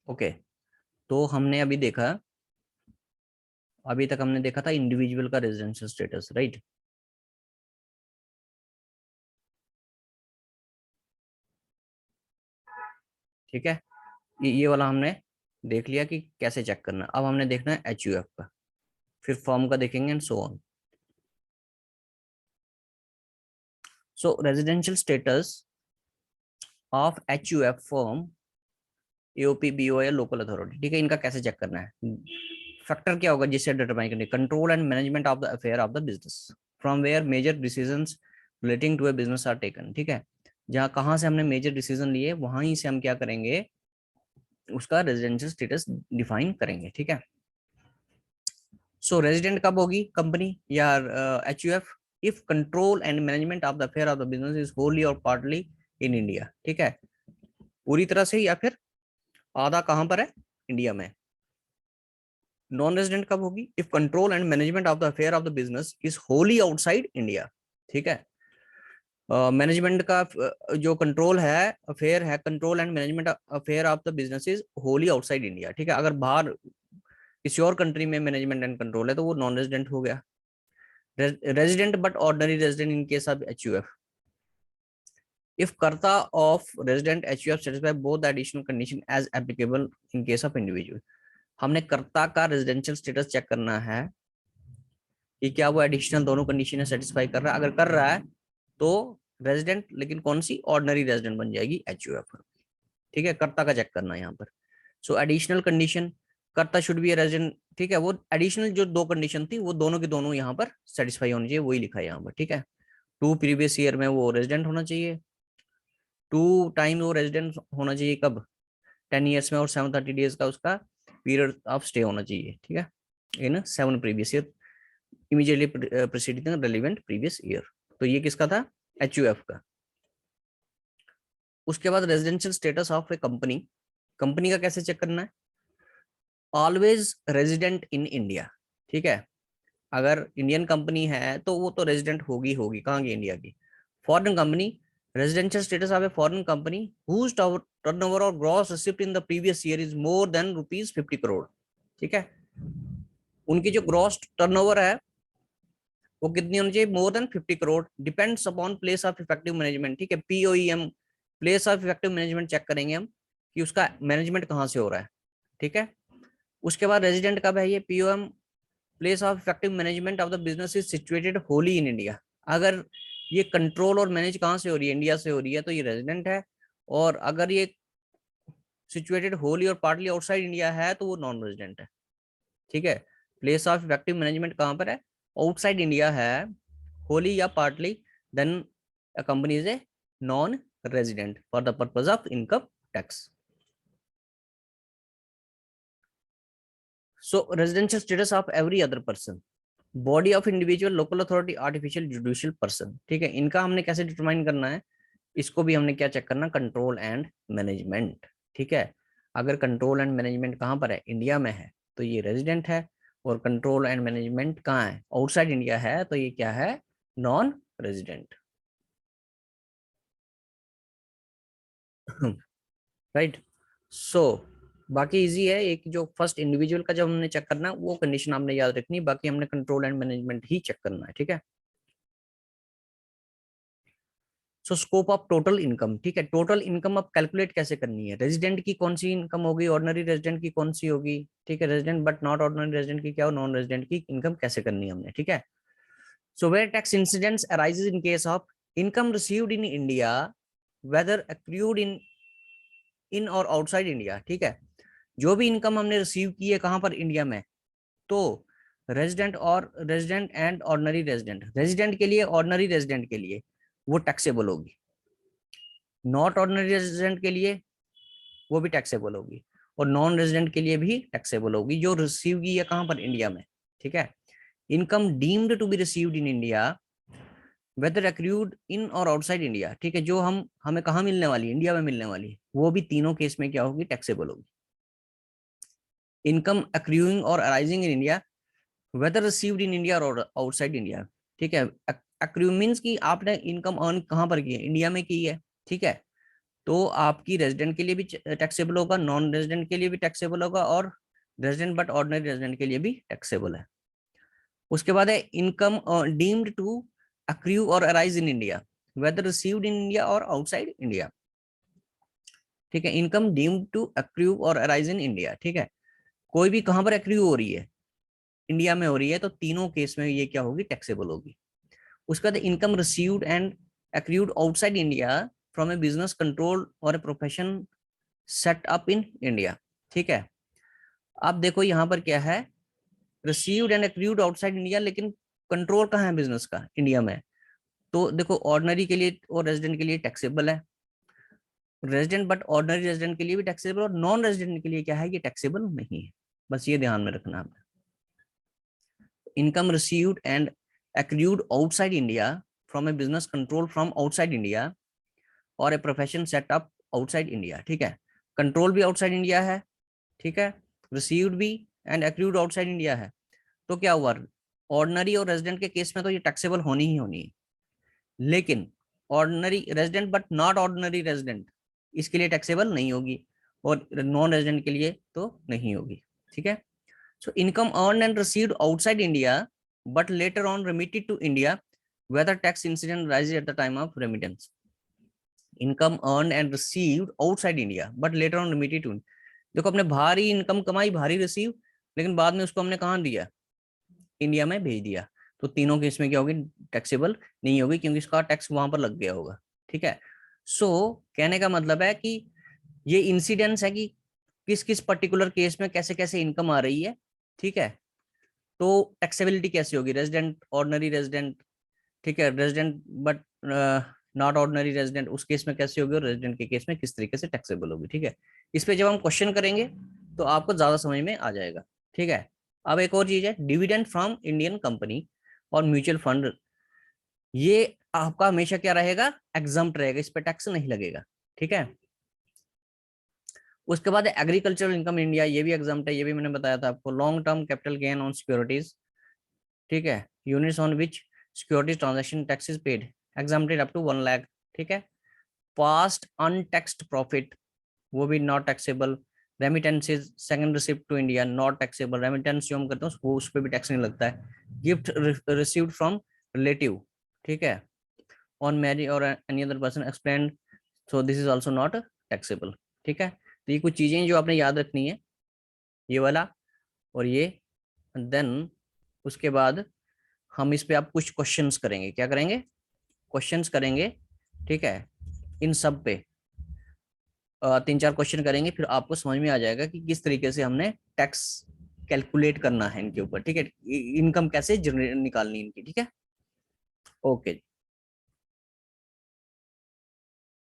Okay, तो हमने अभी तक हमने देखा था इंडिविजुअल का रेजिडेंशियल स्टेटस, राइट। ठीक है, ये वाला हमने देख लिया कि कैसे चेक करना। अब हमने देखना है एचयूएफ का, फिर फॉर्म का देखेंगे and so on. So residential status of HUF form, AOP, BO या लोकल अथॉरिटी, ठीक है, इनका कैसे चेक करना है। फैक्टर क्या होगा जिससे डिटरमाइन करने, control and management of the affair of the business from where major decisions relating to a business are taken, ठीक है, जहां कहां से हमने मेजर डिसीजन लिए वहीं से हम क्या करेंगे, उसका रेजिडेंशियल स्टेटस डिफाइन करेंगे, ठीक है। सो रेजिडेंट कब होगी कंपनी या HUF, if control and management of the affair of the business is Holi और पार्टली इन इंडिया, ठीक है, पूरी तरह से या फिर आधा कहां पर है, इंडिया में। नॉन रेजिडेंट कब होगी, if control and management of the affair of the business is Holi outside India, ठीक है। मैनेजमेंट का जो कंट्रोल है, अफेयर है, control and management affair of the business is Holi outside India, ठीक है। अगर बाहर किसी और कंट्री में मैनेजमेंट एंड कंट्रोल है तो वो नॉन रेजिडेंट हो गया। Resident but ordinary resident in case of HUF, if karta of resident HUF satisfy both the additional condition as applicable in case of individual। हमने कर्ता का रेजिडेंशियल स्टेटस चेक करना है कि क्या वो एडिशनल दोनों कंडीशन सेटिस्फाई कर रहा है। अगर कर रहा है तो रेजिडेंट, लेकिन कौन सी, ऑर्डिनरी रेजिडेंट बन जाएगी एचयूएफ, ठीक है। कर्ता का चेक करना है यहाँ पर। सो एडिशनल कंडीशन, कर्ता शुड बी रेजिडेंट, ठीक है। वो एडिशनल जो दो कंडीशन थी वो दोनों की दोनों यहाँ पर सेटिस्फाई होनी चाहिए, वही लिखा है यहाँ पर, ठीक है। 2 प्रीवियस ईयर में वो रेजिडेंट होना चाहिए, 2 टाइम वो रेजिडेंट होना चाहिए, कब, 10 ईयर्स में, और 730 डेज का उसका पीरियड ऑफ स्टे होना चाहिए, ठीक है, इन 7 previous year immediately preceding relevant previous year. तो ये किसका था, एचयूएफ का। उसके बाद residential status of A company, company का कैसे चेक करना है, ऑलवेज रेजिडेंट इन इंडिया, ठीक है। अगर इंडियन कंपनी है तो वो तो रेजिडेंट होगी होगी, कहाँ की, इंडिया की। Foreign company, residential status of a foreign company whose turnover और gross receipt in the previous year is more than ₹50 crore, ठीक है। उनकी जो ग्रॉस टर्नओवर है वो कितनी होनी चाहिए, more than 50 crore, depends upon place of effective management, ठीक है। POEM, place of effective management check करेंगे हम कि उसका मैनेजमेंट कहाँ से हो रहा है, ठीक है। उसके बाद रेजिडेंट कब है, ये POM, place of effective management of the business is situated wholly in India. अगर ये कंट्रोल और मैनेज कहाँ से हो रही है, इंडिया से हो रही है, तो ये रेजिडेंट है। और अगर ये सिचुएटेड होली और पार्टली आउटसाइड इंडिया है तो वो नॉन रेजिडेंट है, ठीक है। प्लेस ऑफ इफेक्टिव मैनेजमेंट कहाँ पर है, आउटसाइड इंडिया है, होली या partly, then a company is a non-resident for the purpose of income tax. So residential status of every other person, body of individual, local authority, artificial, judicial person, ठीक है। इनका हमने कैसे determine करना है, इसको भी हमने क्या चेक करना, कंट्रोल एंड मैनेजमेंट, ठीक है। अगर कंट्रोल एंड मैनेजमेंट कहाँ पर है, इंडिया में है, तो ये रेजिडेंट है। और कंट्रोल एंड मैनेजमेंट कहाँ है, आउटसाइड इंडिया है, तो ये क्या है, नॉन रेजिडेंट, राइट। सो बाकी इजी है, एक जो फर्स्ट इंडिविजुअल का जब हमने चेक करना है वो कंडीशन आपने याद रखनी, बाकी हमने कंट्रोल एंड मैनेजमेंट ही चेक करना है, ठीक है। So scope of total income, ठीक है। टोटल इनकम अब कैलकुलेट कैसे करनी है, रेजिडेंट की कौन सी इनकम होगी, ऑर्डिनरी रेजिडेंट की कौन सी होगी, ठीक है। Resident but not ordinary resident की क्या हो, नॉन रेजिडेंट की इनकम कैसे करनी है हमने, ठीक है। So where tax incidents arises in case of income received in India whether accrued in in और आउटसाइड इंडिया, ठीक है। जो भी इनकम हमने रिसीव की है कहां पर, इंडिया में, तो रेजिडेंट और resident and ordinary resident, resident के लिए, ऑर्डिनरी रेजिडेंट के लिए वो टैक्सेबल होगी, नॉट ऑर्डिनरी रेजिडेंट के लिए वो भी टैक्सेबल होगी, और नॉन रेजिडेंट के लिए भी टैक्सेबल होगी जो रिसीव की है कहां पर, इंडिया में, ठीक है। Income deemed to be received in India whether accrued in और आउटसाइड इंडिया, ठीक है, जो हमें कहाँ मिलने वाली है, इंडिया में मिलने वाली है, वो भी तीनों केस में क्या होगी, टैक्सेबल होगी। इनकम एक्रूइंग और arising in India whether received in India और आउटसाइड इंडिया, ठीक है। एक्रू मीन्स कि आपने इनकम अर्न कहाँ पर की है, इंडिया में की है, ठीक है। तो आपकी रेजिडेंट के लिए भी टैक्सेबल होगा, नॉन रेजिडेंट के लिए भी टैक्सेबल होगा, और रेजिडेंट बट ऑर्डिनरी रेजिडेंट के लिए भी टैक्सेबल है। उसके बाद है इनकम डीम्ड टू अक्रू और arise in India whether received in India और आउटसाइड इंडिया। ठीक है, इनकम डीम्ड टू अक्रू और अराइज इन इंडिया। ठीक है, कोई भी कहां पर अक्रू हो रही है, इंडिया में हो रही है, तो तीनों केस में ये क्या होगी, टैक्सेबल होगी। उसके बाद income received and accrued outside India from a business control और a profession set up in India. ठीक है, अब देखो यहाँ पर क्या है, received and accrued outside India, लेकिन कंट्रोल कहाँ है बिजनेस का, इंडिया में। तो देखो ऑर्डिनरी के लिए और रेजिडेंट के लिए टैक्सेबल है, रेजिडेंट बट ऑर्डिनरी रेजिडेंट के लिए भी टैक्सेबल, और नॉन रेजिडेंट के लिए क्या है, ये टैक्सेबल नहीं है। बस ये ध्यान में रखना है। Income received and accrued outside India from a business control from outside India और a profession set up outside India। ठीक है, कंट्रोल भी आउटसाइड इंडिया है, ठीक है, रिसीव्ड भी एंड accrued आउटसाइड इंडिया है। तो क्या हुआ, ऑर्डिनरी और रेजिडेंट के केस में तो ये टैक्सेबल होनी ही होनी है, लेकिन ordinary resident but not ordinary resident, इसके लिए टैक्सेबल नहीं होगी, और नॉन रेजिडेंट के लिए तो नहीं होगी। ठीक है, so income earned and received outside India but later on remitted to India whether tax incident arises at the time of remittance। income earned and received outside India but later on remitted to, देखो अपने भारी income कमाई, भारी receive, लेकिन बाद में उसको हमने कहाँ दिया, इंडिया में भेज दिया, तो तीनों केस में क्या होगी, टैक्सेबल नहीं होगी, क्योंकि इसका टैक्स वहां पर लग गया होगा। ठीक है, सो कहने का मतलब है कि ये इंसिडेंस है कि किस किस पर्टिकुलर केस में कैसे कैसे इनकम आ रही है। ठीक है, तो टैक्सेबिलिटी कैसी होगी, रेजिडेंट, ऑर्डिनरी रेजिडेंट, ठीक है, resident but not ordinary resident, उस केस में कैसी होगी, और रेजिडेंट के केस में किस तरीके से टैक्सेबल होगी। ठीक है, इस पे जब हम क्वेश्चन करेंगे तो आपको ज्यादा समझ में आ जाएगा। ठीक है, अब एक और चीज है, डिविडेंड फ्रॉम इंडियन कंपनी और म्यूचुअल फंड, ये आपका हमेशा क्या रहेगा, एग्जम्प्ट रहेगा, इस पे टैक्स नहीं लगेगा। ठीक है, उसके बाद एग्रीकल्चरल इनकम इंडिया, ये भी एग्जम्प्ट है, ये भी मैंने बताया था आपको। Long term capital gain on securities, ठीक है, units on which securities transaction tax is paid, exempted up to 1 lakh. ठीक है, पास्ट अनटैक्स्ड प्रॉफिट, वो भी not taxable. Remittances, second receipt to India, not taxable. Remittance जो हम करते हैं वो उस पर भी टैक्स नहीं लगता है। गिफ्ट रिसीव्ड फ्रॉम रिलेटिव, ठीक है, ऑन मैरिज और any other person explain, so this is also not taxable. ठीक है, तो ये कुछ चीजें जो आपने याद रखनी है, ये वाला और ये। देन उसके बाद हम इस पे आप कुछ क्वेश्चंस करेंगे, क्या करेंगे, क्वेश्चंस करेंगे। ठीक है, इन सब पे 3-4 क्वेश्चन करेंगे, फिर आपको समझ में आ जाएगा कि किस तरीके से हमने टैक्स कैलकुलेट करना है इनके ऊपर। ठीक है, इनकम कैसे निकालनी इनकी। ठीक है, ओके।